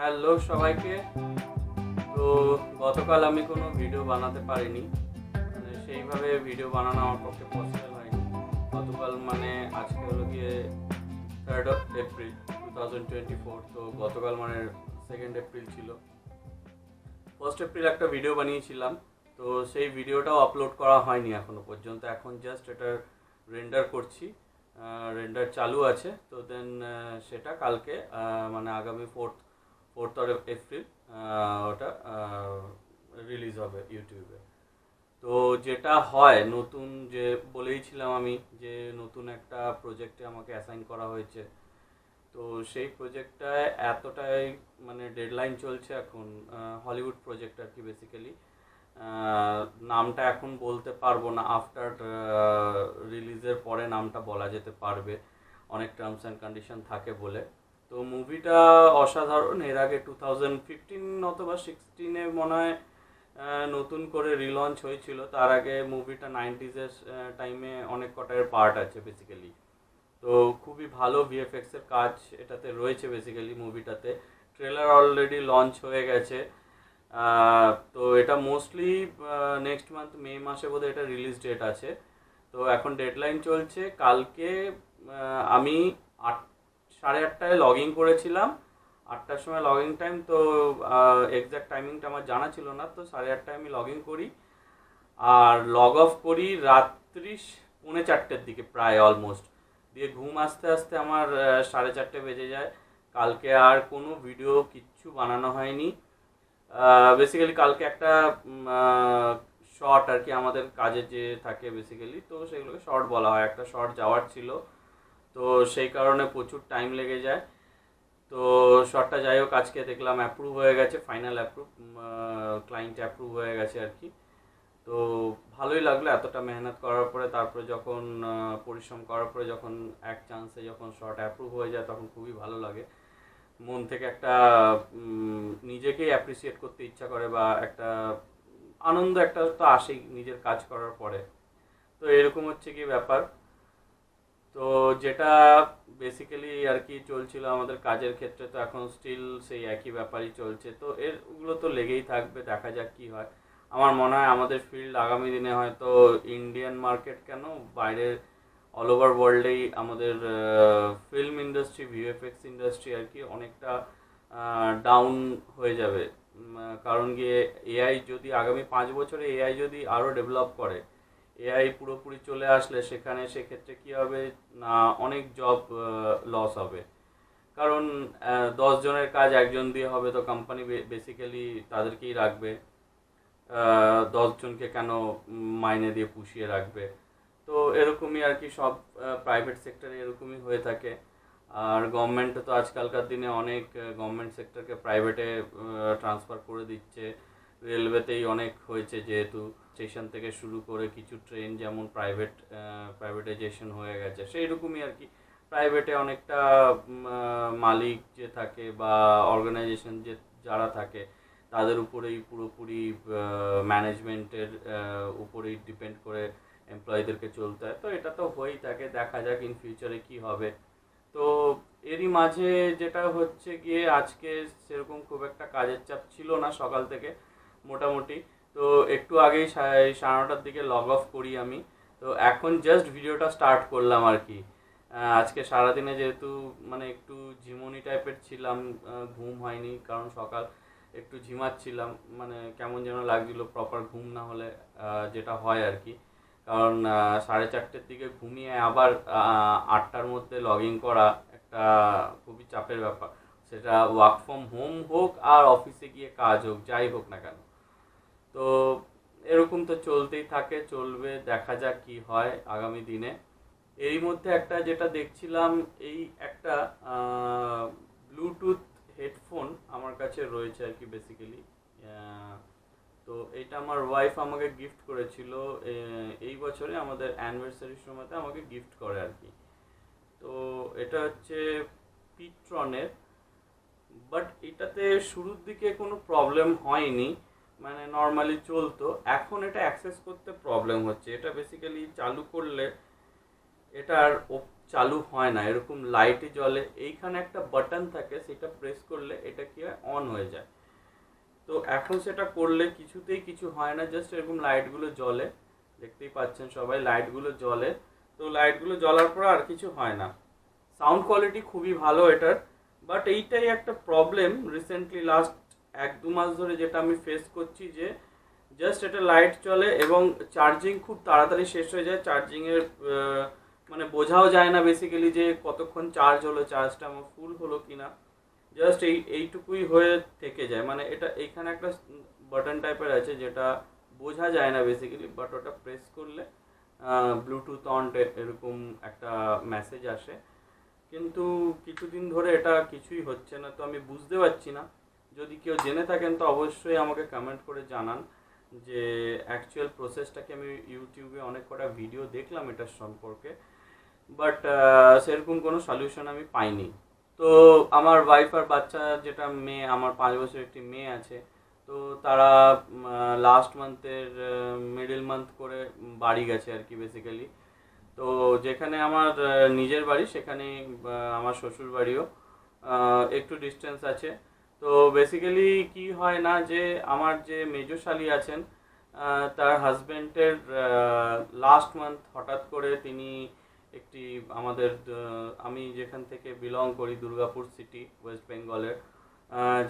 Hello সবাইকে। তো গতকাল আমি কোনো ভিডিও বানাতে পারিনি, মানে সেইভাবে ভিডিও বানানো আমার পক্ষে পসিবল হয়নি। গতকাল মানে আজকে হলো গিয়ে 3rd of April 2024। তো গতকাল মানে 2nd এপ্রিল ছিল। 1st এপ্রিল একটা ভিডিও বানিয়েছিলাম, তো সেই ভিডিওটাও আপলোড করা হয়নি এখনো পর্যন্ত। এখন জাস্ট এটা রেন্ডার করছি, রেন্ডার চালু আছে। তো দেন সেটা কালকে মানে আগামী 4th এপ্রিল ওটা রিলিজ হবে ইউটিউবে। তো যেটা হয় নতুন, যে বলেইছিলাম আমি যে নতুন একটা প্রজেক্টে আমাকে অ্যাসাইন করা হয়েছে। তো সেই প্রজেক্টটায় এতটাই মানে ডেডলাইন চলছে এখন, হলিউড প্রজেক্ট আর কি বেসিক্যালি। নামটা এখন বলতে পারবো না, আফটার রিলিজের পরে নামটা বলা যেতে পারবে, অনেক টার্মস অ্যান্ড কন্ডিশন থাকে বলে। তো মুভিটা অসাধারণ। এর আগে 2015 অথবা 16-এ মনে হয় নতুন করে রিলঞ্চ হয়েছিল। তার আগে মুভিটা 90s-এর টাইমে অনেক কটার পার্ট আছে বেসিক্যালি। তো খুবই ভালো ভিএফএক্স এর কাজ এটাতে রয়েছে বেসিক্যালি মুভিটাতে। ট্রেলার অলরেডি লঞ্চ হয়ে গেছে। তো এটা মোস্টলি নেক্সট মান্থ মে মাসে বোধহয় এটা রিলিজ ডেট আছে। তো এখন ডেডলাইন চলছে। কালকে আমি 8:30টায় লগ ইন করেছিলাম, 8টার সময় লগ ইন টাইম। তো এক্স্যাক্ট টাইমিংটা আমার জানা ছিল না। তো 8:30টায় আমি লগ ইন করি আর লগ অফ করি রাত্রি 3:45-এর দিকে প্রায় অলমোস্ট। দিয়ে ঘুম আসতে আসতে আমার 4:30 বেজে যায়। কালকে আর কোনো ভিডিও কিচ্ছু বানানো হয়নি। বেসিক্যালি কালকে একটা শর্ট আর কি আমাদের কাজে যে থাকে বেসিক্যালি, তো সেগুলোকে শর্ট বলা হয়, একটা শর্ট যাওয়ার ছিল। তো সেই কারণে প্রচুর টাইম লেগে যায়। তো শর্টটা যাই হোক আজকে দেখলাম অ্যাপ্রুভ হয়ে গেছে, ফাইনাল অ্যাপ্রুভ, ক্লায়েন্ট অ্যাপ্রুভ হয়ে গেছে আর কি। তো ভালোই লাগলো এতটা মেহনত করার পরে, তারপরে যখন পরিশ্রম করার পরে যখন এক চান্সে যখন শর্ট অ্যাপ্রুভ হয়ে যায় তখন খুবই ভালো লাগে। মন থেকে একটা নিজেকেই অ্যাপ্রিসিয়েট করতে ইচ্ছা করে, বা একটা আনন্দ একটা তো আসেই নিজের কাজ করার পরে। তো এরকম হচ্ছে কি ব্যাপার। তো যেটা বেসিক্যালি আর কি চলছিল আমাদের কাজের ক্ষেত্রে, তো এখন স্টিল সেই একই ব্যাপারই চলছে। তো এরগুলো তো লেগেই থাকবে, দেখা যাক কি হয়। আমার মনে হয় আমাদের ফিল্ড আগামী দিনে হয়তো ইন্ডিয়ান মার্কেট কেন, বাইরের অল ওভার ওয়ার্ল্ডেই আমাদের ফিল্ম ইন্ডাস্ট্রি, ভিএফএক্স ইন্ডাস্ট্রি আর কি অনেকটা ডাউন হয়ে যাবে। কারণ গিয়ে এআই যদি আগামী 5 বছরে এআই যদি আরও ডেভেলপ করে, এআই পুরোপুরি চলে আসলে সেখানে সেক্ষেত্রে কী হবে না, অনেক জব লস হবে। কারণ 10 জনের কাজ একজন দিয়ে হবে, তো কোম্পানি বেসিক্যালি তাদেরকেই রাখবে। 10 জনকে কেন মাইনে দিয়ে পুষিয়ে রাখবে। তো এরকমই আর কি সব প্রাইভেট সেক্টরে এরকমই হয়ে থাকে। আর গভর্নমেন্টে তো আজকালকার দিনে অনেক গভর্নমেন্ট সেক্টরকে প্রাইভেটে ট্রান্সফার করে দিচ্ছে। রেলওয়েতেই অনেক হয়েছে, যেহেতু স্টেশন থেকে শুরু করে কিছু ট্রেন যেমন প্রাইভেটাইজেশন হয়ে গেছে, সেই রকমই আর কি প্রাইভেটে অনেকটা মালিক যে থাকে বা অর্গানাইজেশন যে যারা থাকে তাদের উপরেই পুরোপুরি ম্যানেজমেন্টের উপরেই ডিপেন্ড করে এমপ্লয়ীদেরকে চলতে হয়। তো এটা তো হয়েই থাকে, দেখা যাক ইন ফিউচারে কি হবে। তো এরই মাঝে যেটা হচ্ছে গিয়ে আজকে সেরকম খুব একটা কাজের চাপ ছিল না সকাল থেকে মোটামুটি। তো একটু আগেই 9:30টার দিকে লগ অফ করি আমি। তো এখন জাস্ট ভিডিওটা স্টার্ট করলাম আর কি। আজকে সারাদিনে যেহেতু মানে একটু ঝিমুনি টাইপের ছিলাম, ঘুম হয়নি, কারণ সকাল একটু ঝিমাচ্ছিলাম, মানে কেমন যেন লাগছিল প্রপার ঘুম না হলে যেটা হয় আর কি। কারণ 4:30-এর দিকে ঘুমিয়ে আবার 8টার মধ্যে লগ ইন করা একটা খুবই চাপের ব্যাপার। সেটা ওয়ার্ক ফ্রম হোম হোক আর অফিসে গিয়ে কাজ হোক, যাই হোক না কেন। তো এরকম তো চলতেই থাকে, চলবে, দেখা যাক কি হয় আগামী দিনে। এরই মধ্যে একটা যেটা দেখছিলাম, এই একটা ব্লুটুথ হেডফোন আমার কাছে রয়েছে আর কি বেসিক্যালি। তো এটা আমার ওয়াইফ আমাকে গিফট করেছিল এই বছরে, আমাদের অ্যানিভার্সারির সময়তে আমাকে গিফট করে আর কি। তো এটা হচ্ছে পিট্রনের, বাট এটাতে শুরুর দিকে কোনো প্রবলেম হয়নি, মানে নর্মালি চলতো। এখন এটা অ্যাক্সেস করতে প্রবলেম হচ্ছে। এটা বেসিক্যালি চালু করলে এটার চালু হয় না, এরকম লাইটে জ্বলে। এইখানে একটা বাটন থাকে, সেটা প্রেস করলে এটা কি হয়, অন হয়ে যায়। তো এখন সেটা করলে কিছুতেই কিছু হয় না, জাস্ট এরকম লাইটগুলো জ্বলে, দেখতেই পাচ্ছেন সবাই লাইটগুলো জ্বলে। তো লাইটগুলো জ্বলার পর আর কিছু হয় না। সাউন্ড কোয়ালিটি খুবই ভালো এটার, বাট এইটাই একটা প্রবলেম রিসেন্টলি লাস্ট 1-2 মাস ধরে যেটা আমি ফেস করছি, যে জাস্ট এটা লাইট চলে এবং চার্জিং খুব তাড়াতাড়ি শেষ হয়ে যায়। চার্জিংয়ের মানে বোঝাও যায় না বেসিক্যালি যে কতক্ষণ চার্জ হলো, চার্জটা আমার ফুল হলো কিনা, জাস্ট এইটুকুই হয়ে থেকে যায়। মানে এটা এইখানে একটা বাটন টাইপের আছে যেটা বোঝা যায় না বেসিক্যালি, বাট ওটা প্রেস করলে ব্লুটুথ অন এরকম একটা মেসেজ আসে। কিন্তু কিছুদিন ধরে এটা কিছুই হচ্ছে না, তো আমি বুঝতে পারছি না। যদি কেউ জেনে থাকেন তো অবশ্যই আমাকে কমেন্ট করে জানান যে অ্যাকচুয়াল প্রসেসটাকে। আমি ইউটিউবে অনেক কটা ভিডিও দেখলাম এটার সম্পর্কে, বাট সেরকম কোনো সলিউশন আমি পাইনি। তো আমার ওয়াইফ আর বাচ্চা, যেটা মেয়ে, আমার 5 বছর একটি মেয়ে আছে, তো তারা লাস্ট মান্থের মিডল মান্থ করে বাড়ি গেছে আর কি বেসিক্যালি। তো যেখানে আমার নিজের বাড়ি, সেখানে আমার শ্বশুর বাড়িও একটু ডিস্টেন্স আছে। তো বেসিক্যালি কি হয় না, যে আমার যে মেজো শালি আছেন, তার হাজব্যান্ডের লাস্ট মান্থ হঠাৎ করে তিনি একটি আমাদের আমি যেখান থেকে বিলং করি, দুর্গাপুর সিটি, ওয়েস্ট বেঙ্গলের,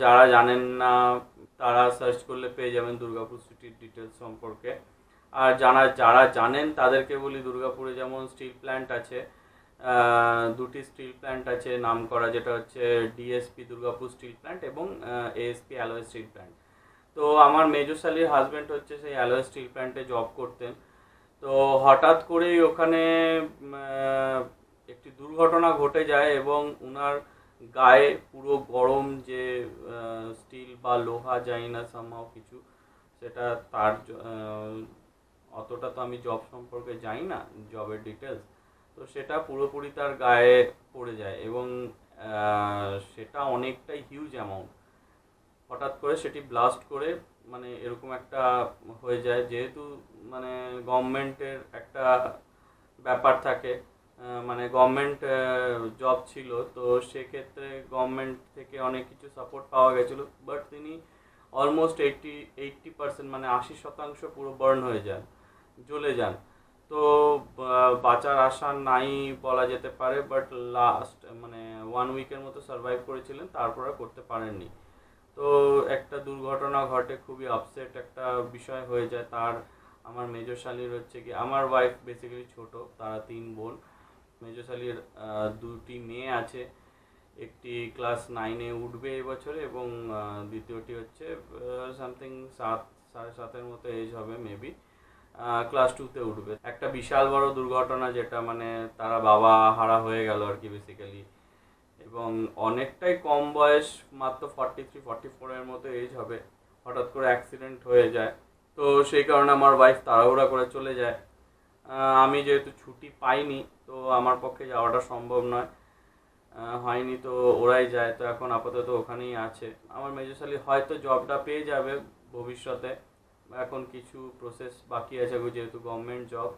যারা জানেন না তারা সার্চ করলে পেয়ে যাবেন দুর্গাপুর সিটির ডিটেলস সম্পর্কে। আর যারা জানেন তাদেরকে বলি, দুর্গাপুরে যেমন স্টিল প্ল্যান্ট আছে, দুটি স্টিল প্ল্যান্ট আছে নাম করা, যেটা হচ্ছে ডিএসপি দুর্গাপুর স্টিল প্ল্যান্ট এবং এএসপি অ্যালয় স্টিল প্ল্যান্ট। তো আমার মেজর শালির হাজব্যান্ড হচ্ছে সেই অ্যালয় স্টিল প্ল্যান্টে জব করতেন। তো হঠাৎ করেই ওখানে একটি দুর্ঘটনা ঘটে যায় এবং উনার গায়ে পুরো গরম যে স্টিল বা লোহা, যায় না সামহাও কিছু, সেটা তার অতটা তো আমি জব সম্পর্কে জানি না, জবের ডিটেলস, তো সেটা পুরোপুরি তার গায়ে পড়ে যায় এবং সেটা অনেকটাই হিউজ অ্যামাউন্ট। হঠাৎ করে সেটি ব্লাস্ট করে, মানে এরকম একটা হয়ে যায়, যেহেতু মানে গভর্নমেন্টের একটা ব্যাপার থাকে, মানে গভর্নমেন্ট জব ছিল, তো সেক্ষেত্রে গভর্নমেন্ট থেকে অনেক কিছু সাপোর্ট পাওয়া গেছিলো, বাট তিনি অলমোস্ট 80% মানে 80% পুরো বার্ন হয়ে যান, জ্বলে যান। তো বাঁচার আশা নাই বলা যেতে পারে, বাট লাস্ট মানে 1 উইকের মতো সার্ভাইভ করেছিলেন, তারপর আর করতে পারেননি। তো একটা দুর্ঘটনা ঘটে, খুবই আপসেট একটা বিষয় হয়ে যায় তার। আমার মেজর শালির হচ্ছে কি, আমার ওয়াইফ বেসিক্যালি ছোট, তারা 3 বোন। মেজর শালির 2টি মেয়ে আছে, একটি ক্লাস 9-এ উঠবে এবছরে এবং দ্বিতীয়টি হচ্ছে সামথিং 7-7.5-এর মতো এজ হবে মেবি, ক্লাস 2-তে উঠবে। একটা বিশাল বড় দুর্ঘটনা, যেটা মানে তারা বাবা হারা হয়ে গেল আর কি বেসিক্যালি, এবং অনেকটাই কম বয়স, মাত্র 43-44-এর মতো এজ হবে, হঠাৎ করে অ্যাক্সিডেন্ট হয়ে যায়। তো সেই কারণে আমার ওয়াইফ তাড়াহুড়া করে চলে যায়। আমি যেহেতু ছুটি পাইনি, তো আমার পক্ষে যাওয়াটা সম্ভব নয়, হয়নি, তো ওরাই যায়। তো এখন আপাতত ওখানেই আছে। আমার মেজরশালী হয়তো জবটা পেয়ে যাবে ভবিষ্যতে, এখন কিছু প্রসেস বাকি আছে যেহেতু গভর্নমেন্ট জব,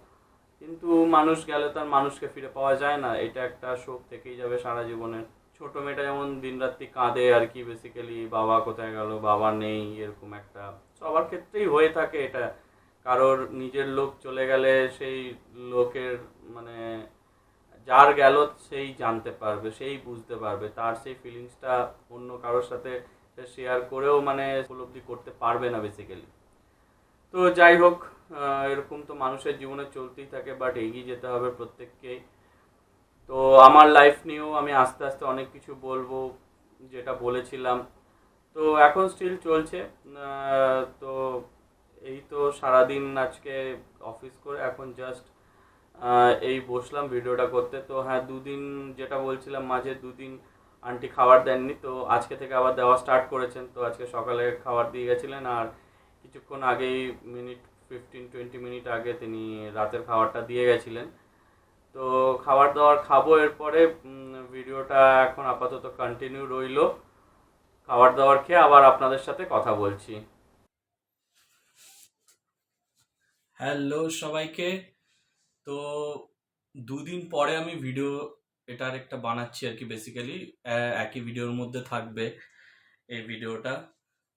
কিন্তু মানুষ গেলে তার মানুষকে ফিরে পাওয়া যায় না, এটা একটা শোক থেকেই যাবে সারা জীবনের। ছোট মেয়েটা যেমন দিনরাত্রি কাঁদে আর কি বেসিক্যালি, বাবা কোথায় গেল, বাবা নেই, এরকম একটা সবার ক্ষেত্রেই হয়ে থাকে এটা। কারোর নিজের লোক চলে গেলে সেই লোকের মানে যার গেল সেই জানতে পারবে, সেই বুঝতে পারবে, তার সেই ফিলিংসটা অন্য কারোর সাথে শেয়ার করেও মানে উপলব্ধি করতে পারবে না বেসিক্যালি। তো যাই হোক, এরকম তো মানুষের জীবনে চলতেই থাকে, বাট এগিয়ে যেতে হবে প্রত্যেককেই। তো আমার লাইফ নিয়েও আমি আস্তে আস্তে অনেক কিছু বলবো, যেটা বলেছিলাম। তো এখন স্টিল চলছে। তো এই তো সারাদিন আজকে অফিস করে এখন জাস্ট এই বসলাম ভিডিওটা করতে। তো হ্যাঁ, 2 দিন যেটা বলছিলাম, মাঝে 2 দিন আন্টি খাবার দেননি, তো আজকে থেকে আবার দেওয়া স্টার্ট করেছেন। তো আজকে সকালে খাবার দিয়ে গেছিলেন, আর কিছুক্ষণ আগেই 15-20 মিনিট আগে তিনি রাতের খাবারটা দিয়ে গেছিলেন। তো খাবার দাবার খাবো এরপরে। ভিডিওটা এখন আপাতত কন্টিনিউ রইলো, খাবার দাবার খেয়ে আবার আপনাদের সাথে কথা বলছি। হ্যালো সবাইকে। তো দুদিন পরে আমি ভিডিও এটার একটা বানাচ্ছি আর কি। বেসিক্যালি একই ভিডিওর মধ্যে থাকবে এই ভিডিওটা।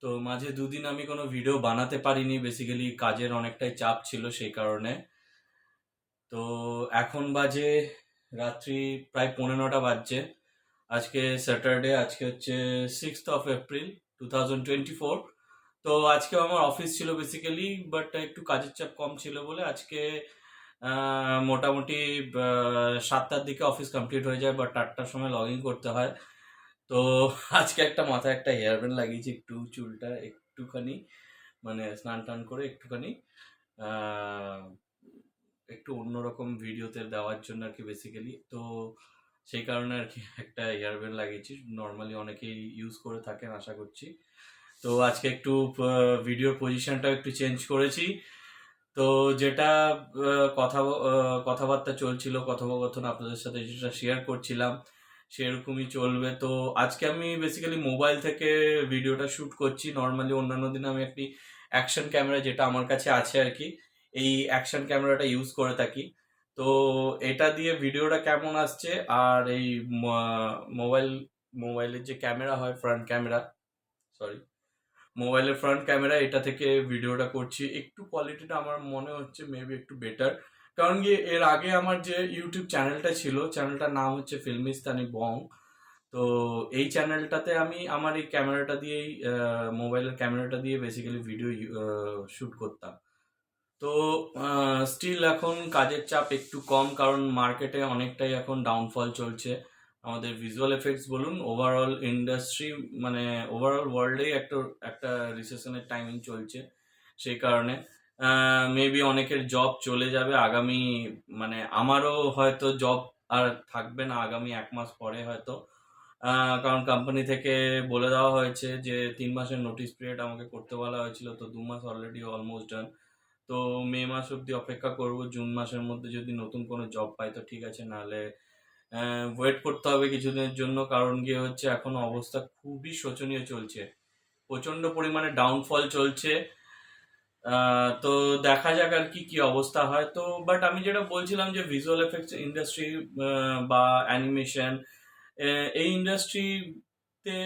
তো মাঝে দুদিন আমি কোনো ভিডিও বানাতে পারিনি, বেসিক্যালি কাজের অনেকটাই চাপ ছিল সেই কারণে। তো এখন বাজে রাত্রি প্রায় 9:45 বাজছে। আজকে স্যাটারডে, আজকে হচ্ছে 6 এপ্রিল 2024। তো আজকে আমার অফিস ছিল বেসিক্যালি, বাট একটু কাজের চাপ কম ছিল বলে আজকে মোটামুটি 7টার দিকে অফিস কমপ্লিট হয়ে যায়, বাট 8টার সময় লগ ইন করতে হয়। তো আজকে একটা মাথায় একটা হেয়ার ব্যান্ড লাগিয়েছি, একটু চুলটা একটুখানি মানে স্নান টান করে একটুখানি আহ, একটু অন্যরকম ভিডিওতে দেওয়ার জন্য আর কি বেসিক্যালি। তো সেই কারণে আর কি একটা হেয়ার ব্যান্ড লাগিয়েছি, নর্মালি অনেকেই ইউজ করে থাকেন আশা করছি। তো আজকে একটু ভিডিওর পজিশনটা একটু চেঞ্জ করেছি। তো যেটা কথাবার্তা চলছিল, কথোপকথন আপনাদের সাথে যেটা শেয়ার করছিলাম সেরকমই চলবে। তো আজকে আমি বেসিক্যালি মোবাইল থেকে ভিডিওটা শ্যুট করছি। নর্মালি অন্যান্য দিন আমি একটি অ্যাকশন ক্যামেরা, যেটা আমার কাছে আছে আর কি, এই অ্যাকশন ক্যামেরাটা ইউজ করে থাকি। তো এটা দিয়ে ভিডিওটা কেমন আসছে, আর এই মোবাইল মোবাইলের যে ক্যামেরা হয়, ফ্রন্ট ক্যামেরা, সরি, মোবাইলের ফ্রন্ট ক্যামেরা, এটা থেকে ভিডিওটা করছি, একটু কোয়ালিটিটা আমার মনে হচ্ছে মেবি একটু বেটার। কারণ কি, এর আগে আমার যে ইউটিউব চ্যানেলটা ছিল, চ্যানেলটার নাম হচ্ছে ফিল্মিস্তানি বং। তো এই চ্যানেলটাতে আমি আমার এই ক্যামেরাটা দিয়েই, মোবাইলের ক্যামেরাটা দিয়ে বেসিক্যালি ভিডিও শ্যুট করতাম। তো স্টিল এখন কাজের চাপ একটু কম, কারণ মার্কেটে অনেকটাই এখন ডাউনফল চলছে। আমাদের ভিজুয়াল এফেক্টস বলুন, ওভারঅল ইন্ডাস্ট্রি মানে ওভারঅল ওয়ার্ল্ডেই একটা একটা রিসেশনের টাইমিং চলছে। সেই কারণে মেবি অনেকের জব চলে যাবে আগামী, মানে আমারও হয়তো জব আর থাকবে না আগামী 1 মাস পরে হয়তো। কারণ কোম্পানি থেকে বলে দেওয়া হয়েছে যে 3 মাসের নোটিস পিরিয়ড আমাকে করতে বলা হয়েছিল, তো 2 মাস অলরেডি অলমোস্ট ডান। তো মে মাস অবধি অপেক্ষা করব, জুন মাসের মধ্যে যদি নতুন কোনো জব পাই তো ঠিক আছে, নাহলে ওয়েট করতে হবে কিছুদিনের জন্য। কারণ কি হচ্ছে, এখন অবস্থা খুবই শোচনীয় চলছে, প্রচন্ড পরিমাণে ডাউনফল চলছে। তো দেখা যাক আর কি কি অবস্থা হয়। তো বাট আমি যেটা বলছিলাম যে ভিজুয়াল এফেক্টস ইন্ডাস্ট্রি বা অ্যানিমেশন, এই ইন্ডাস্ট্রিতে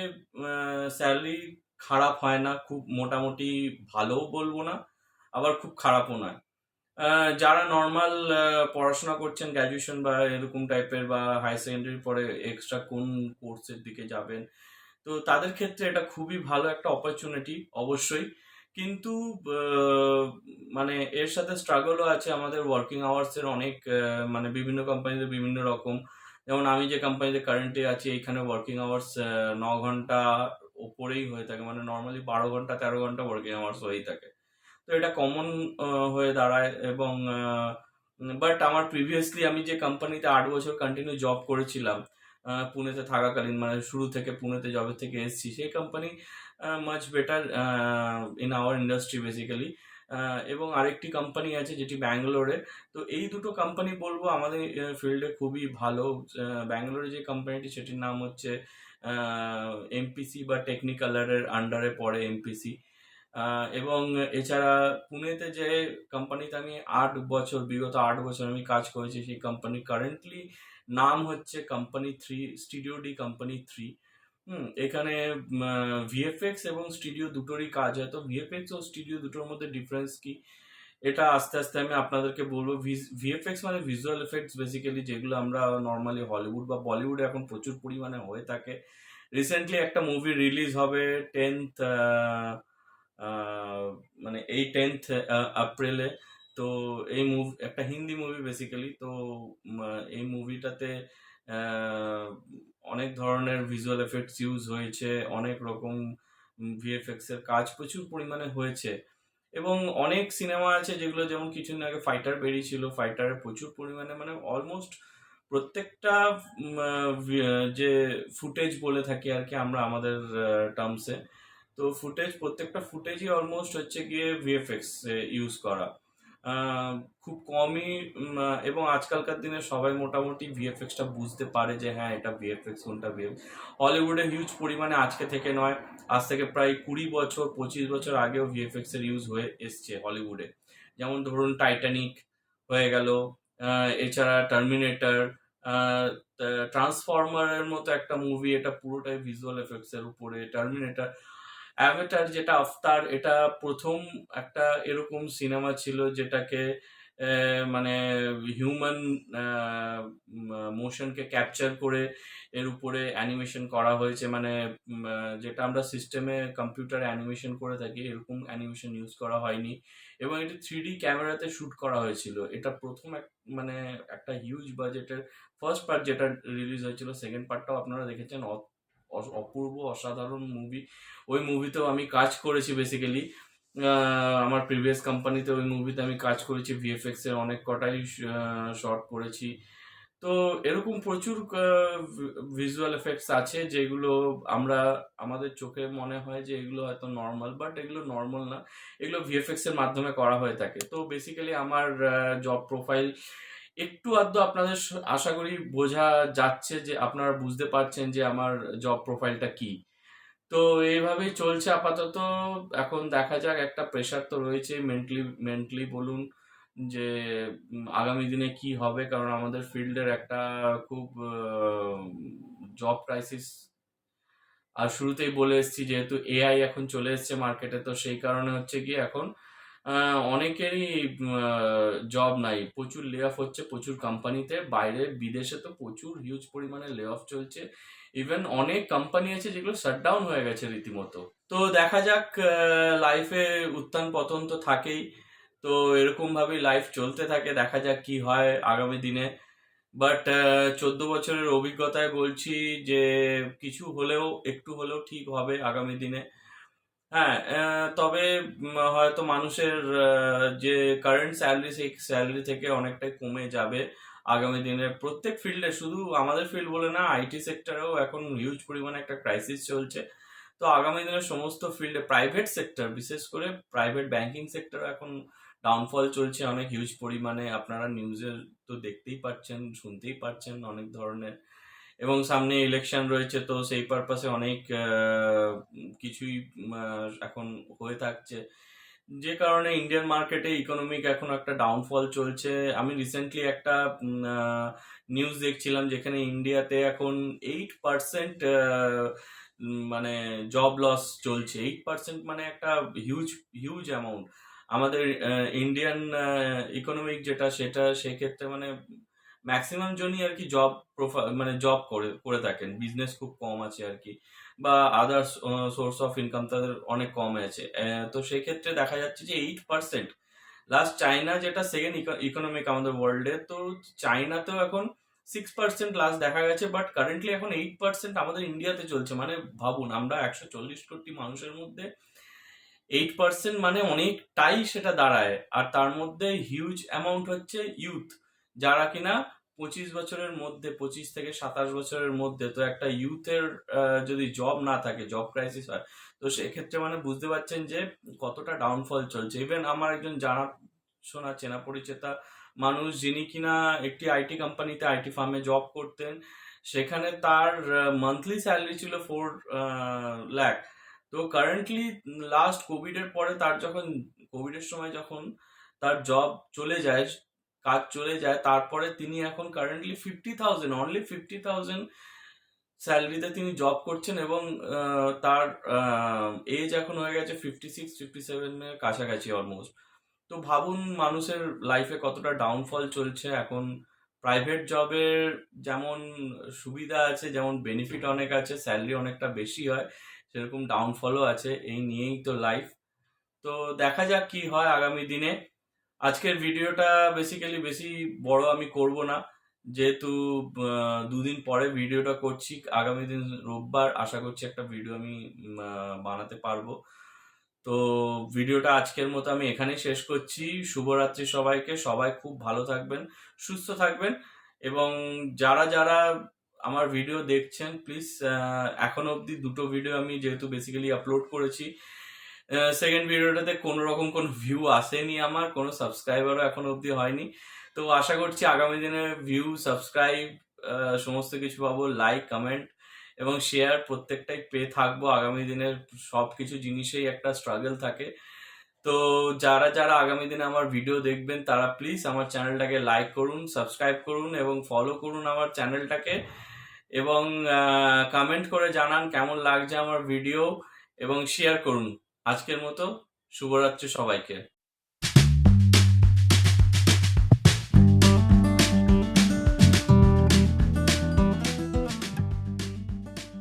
স্যালারি খারাপ হয় না, খুব মোটামুটি ভালোও বলবো না, আবার খুব খারাপও নয়। যারা নর্মাল পড়াশোনা করছেন, গ্র্যাজুয়েশন বা এরকম টাইপের, বা হায়ার সেকেন্ডারির পরে এক্সট্রা কোন কোর্সের দিকে যাবেন, তো তাদের ক্ষেত্রে এটা খুবই ভালো একটা অপরচুনিটি অবশ্যই। কিন্তু আহ, মানে এর সাথে স্ট্রাগলও আছে। আমাদের ওয়ার্কিং আওয়ার্সের অনেক মানে বিভিন্ন কোম্পানিতে বিভিন্ন রকম। যেমন আমি যে কোম্পানিতে কারেন্টলি আছি, এইখানে ওয়ার্কিং আওয়ার্স 9 ঘন্টা ওপরেই হয়ে থাকে, মানে নর্মালি 12 ঘন্টা 13 ঘন্টা ওয়ার্কিং আওয়ার্স হয়েই থাকে। তো এটা কমন হয়ে দাঁড়ায়। এবং বাট আমার প্রিভিয়াসলি আমি যে কোম্পানিতে 8 বছর কন্টিনিউ জব করেছিলাম পুনেতে থাকাকালীন, মানে শুরু থেকে পুনেতে জবের থেকে এসেছি, সেই company much better in our industry basically. এবং আরেকটি কোম্পানি আছে যেটি ব্যাঙ্গালোরে। তো এই দুটো কোম্পানি বলবো আমাদের ফিল্ডে খুবই ভালো। ব্যাঙ্গালোরে যে কোম্পানিটি, সেটির নাম হচ্ছে এমপিসি বা টেকনিকালারের আন্ডারে পড়ে এমপিসি। এবং এছাড়া পুনেতে যে কোম্পানিতে আমি বিগত 8 বছর আমি কাজ করেছি, সেই কোম্পানি কারেন্টলি নাম হচ্ছে কোম্পানি 3, স্টুডিও ডি কোম্পানি 3। এখানে ভিএফএক্স এবং স্টুডিও দুটোরই কাজ হয়। তো ভিএফএক্স ও স্টুডিও দুটোর মধ্যে ডিফারেন্স কি, এটা আস্তে আস্তে আমি আপনাদেরকে বলবো। ভিএফএক্স মানে ভিজুয়াল এফেক্টস বেসিক্যালি, যেগুলো আমরা নর্মালি হলিউড বা বলিউডে এখন প্রচুর পরিমাণে হয়ে থাকে। রিসেন্টলি একটা মুভি রিলিজ হবে 10th, মানে এই 10th এপ্রিলে। তো এই মুভি একটা হিন্দি মুভি বেসিক্যালি। তো এই মুভিটাতে অনেক ধরনের ভিজুয়াল এফেক্টস ইউজ হয়েছে, অনেক রকম ভিএফএক্স এর কাজ প্রচুর পরিমাণে হয়েছে। এবং অনেক সিনেমা আছে যেগুলো, যেমন কিছুদিন আগে ফাইটার বেরিয়েছিল, ফাইটারে প্রচুর পরিমাণে মানে অলমোস্ট প্রত্যেকটা যে ফুটেজ বলে থাকি আর কি আমরা আমাদের টার্মসে, তো প্রত্যেকটা ফুটেজই অলমোস্ট হচ্ছে গিয়ে ভিএফএক্স ইউজ করা। খুব কমই এবং আজকালকার দিনে সবাই মোটামুটি ভিএফএক্সটা বুঝতে পারে যে হ্যাঁ এটা ভিএফএক্স, কোনটা ভিএফএক্স। হলিউডে হিউজ পরিমাণে আজকে থেকে নয়, আজ থেকে প্রায় 20 বছর 25 বছর আগেও ভিএফএক্স এর ইউজ হয়ে এসছে হলিউডে। যেমন ধরুন টাইটানিক হয়ে গেল, এছাড়া টার্মিনেটর, ট্রান্সফরমারের মতো একটা মুভি, এটা পুরোটাই ভিজুয়াল এফেক্টস এর উপরে। টার্মিনেটর, অ্যাভাটার যেটা আফতার, এটা প্রথম একটা এরকম সিনেমা ছিল যেটাকে মানে হিউম্যান মোশনকে ক্যাপচার করে এর উপরে অ্যানিমেশন করা হয়েছে, মানে যেটা আমরা সিস্টেমে কম্পিউটারে অ্যানিমেশন করে থাকি এরকম অ্যানিমেশন ইউজ করা হয়নি, এবং এটি 3D ক্যামেরাতে শুট করা হয়েছিল। এটা প্রথম মানে একটা হিউজ বাজেটের ফার্স্ট পার্ট যেটা রিলিজ হয়েছিল। সেকেন্ড পার্টটাও আপনারা দেখেছেন, অপূর্ব অসাধারণ মুভি। ওই মুভিতেও আমি কাজ করেছি বেসিক্যালি। আমার প্রিভিয়াস কোম্পানিতে ওই মুভিতে আমি কাজ করেছি, ভিএফএক্স এর অনেক কটাই শর্ট করেছি। তো এরকম প্রচুর ভিজুয়াল এফেক্টস আছে যেগুলো আমরা আমাদের চোখে মনে হয় যে এগুলো হয়তো নর্মাল, বাট এগুলো নর্মাল না, এগুলো ভিএফএক্স এর মাধ্যমে করা হয়ে থাকে। তো বেসিক্যালি আমার জব প্রোফাইল একটু আধটু আপনাদের আশা করি বোঝা যাচ্ছে, যে আপনারা বুঝতে পারছেন যে আমার জব প্রোফাইলটা কি। তো এইভাবেই চলছে আপাতত। এখন দেখা যাক, একটা প্রেশার তো রয়েছে মেন্টালি বলুন, যে আগামী দিনে কি হবে, কারণ আমাদের ফিল্ডের একটা খুব জব ক্রাইসিস। আর শুরুতেই বলে এসেছি, যেহেতু এআই এখন চলে এসেছে মার্কেটে, তো সেই কারণে হচ্ছে কি এখন অনেকেরই জব নাই, প্রচুর লে অফ হচ্ছে প্রচুর কোম্পানিতে, বাইরে বিদেশে তো প্রচুর হিউজ পরিমাণে লে অফ চলছে। ইভেন অনেক কোম্পানি আছে যেগুলো শাটডাউন হয়ে গেছে রীতিমতো। তো দেখা যাক, লাইফে উত্থান পতন তো থাকেই। তো এরকম ভাবেই লাইফ চলতে থাকে, দেখা যাক কি হয় আগামী দিনে। বাট 14 বছরের অভিজ্ঞতায় বলছি যে কিছু হলেও একটু হলেও ঠিক হবে আগামী দিনে। হ্যাঁ, তবে হয়তো মানুষের যে কারেন্ট স্যালারি, সেই স্যালারি থেকে অনেকটাই কমে যাবে আগামী দিনে প্রত্যেক ফিল্ডে, শুধু আমাদের ফিল্ড বলে না, আইটি সেক্টরেও এখন হিউজ পরিমাণে একটা ক্রাইসিস চলছে। তো আগামী দিনে সমস্ত ফিল্ডে, প্রাইভেট সেক্টর বিশেষ করে প্রাইভেট ব্যাংকিং সেক্টর এখন ডাউনফল চলছে অনেক হিউজ পরিমাণে। আপনারা নিউজে তো দেখতেই পাচ্ছেন, শুনতেই পাচ্ছেন অনেক ধরনের। এবং সামনে ইলেকশন রয়েছে, তো সেই পারপাসে অনেক কিছুই এখন হয়ে থাকছে, যে কারণে ইন্ডিয়ান মার্কেটে ইকোনমিক এখন একটা ডাউনফল চলছে। আমি রিসেন্টলি একটা নিউজ দেখছিলাম, যেখানে ইন্ডিয়াতে এখন 8% মানে জব লস চলছে। 8% মানে একটা হিউজ হিউজ অ্যামাউন্ট। আমাদের ইন্ডিয়ান ইকোনমিক যেটা, সেটা সেক্ষেত্রে মানে ম্যাক্সিমাম জনই আর কি জব প্রোফাইল মানে জব করে করে থাকেন, বিজনেস খুব কম আছে আর কি, বা আদার সোর্স অফ ইনকাম তাদের অনেক কম আছে। তো সেক্ষেত্রে দেখা যাচ্ছে যে 8%, লাস্ট চায়না যেটা সেকেন্ড ইকোনমিক আমাদের ওয়ার্ল্ডে, তো চায়নাতেও এখন 6% লাস্ট দেখা গেছে, বাট কারেন্টলি এখন 8% আমাদের ইন্ডিয়াতে চলছে। মানে ভাবুন, আমরা 140 কোটি মানুষের মধ্যে 8% মানে অনেকটাই সেটা দাঁড়ায়। আর তার মধ্যে হিউজ অ্যামাউন্ট হচ্ছে ইউথ, যারা কিনা 25 বছরের মধ্যে, 25 থেকে 27 বছরের মধ্যে। তো একটা ইউথের যদি জব না থাকে, জব ক্রাইসিস হয়, তো সেক্ষেত্রে মানে বুঝতে পারছেন যে কতটা ডাউনফল চলছে। ইভেন আমার একজন জানা শোনা চেনা পরিচিতা মানুষ, যিনি কিনা একটি আইটি কোম্পানিতে, আইটি ফার্মে জব করতেন, সেখানে তার মান্থলি স্যালারি ছিল 4 লাখ। তো কারেন্টলি লাস্ট কোভিড এর পরে, তার যখন কোভিড এর সময় যখন তার জব চলে যায়, কাজ চলে যায়, তারপরে তিনি এখন কারেন্টলি 50,000, অনলি 50,000 স্যালারিতে তিনি জব করছেন, এবং তার এজ এখন হয়ে গেছে 56-57 এর কাছাকাছি অলমোস্ট। তো ভাবুন মানুষের লাইফে কতটা ডাউনফল চলছে এখন। প্রাইভেট জবের যেমন সুবিধা আছে, যেমন বেনিফিট অনেক আছে, স্যালারি অনেকটা বেশি হয়, সেরকম ডাউনফলও আছে। এই নিয়েই তো লাইফ। তো দেখা যাক কি হয় আগামী দিনে। আজকের ভিডিওটা বেসিক্যালি বেশি বড় আমি করব না, যেহেতু 2 দিন পরে ভিডিওটা করছি। আগামী দিন রোববার, আশা করছি একটা ভিডিও আমি বানাতে পারবো। তো ভিডিওটা আজকের মতো আমি এখানেই শেষ করছি। শুভরাত্রি সবাইকে, সবাই খুব ভালো থাকবেন, সুস্থ থাকবেন। এবং যারা যারা আমার ভিডিও দেখছেন, প্লিজ, এখনো অবধি 2টো ভিডিও আমি যেহেতু বেসিক্যালি আপলোড করেছি, সেকেন্ড ভিডিওটাতে কোনো রকম কোনো ভিউ আসেনি, আমার কোনো সাবস্ক্রাইবারও এখনো অবধি হয়নি। তো আশা করছি আগামী দিনে ভিউ, সাবস্ক্রাইব, সমস্ত কিছু পাবো, লাইক, কমেন্ট এবং শেয়ার প্রত্যেকটাই পেয়ে থাকবো আগামী দিনের। সব কিছু জিনিসেই একটা স্ট্রাগল থাকে। তো যারা যারা আগামী দিনে আমার ভিডিও দেখবেন তারা প্লিজ আমার চ্যানেলটাকে লাইক করুন, সাবস্ক্রাইব করুন এবং ফলো করুন আমার চ্যানেলটাকে, এবং কমেন্ট করে জানান কেমন লাগছে আমার ভিডিও এবং শেয়ার করুন। আজকের মতো শুভরাত্রি সবাইকে।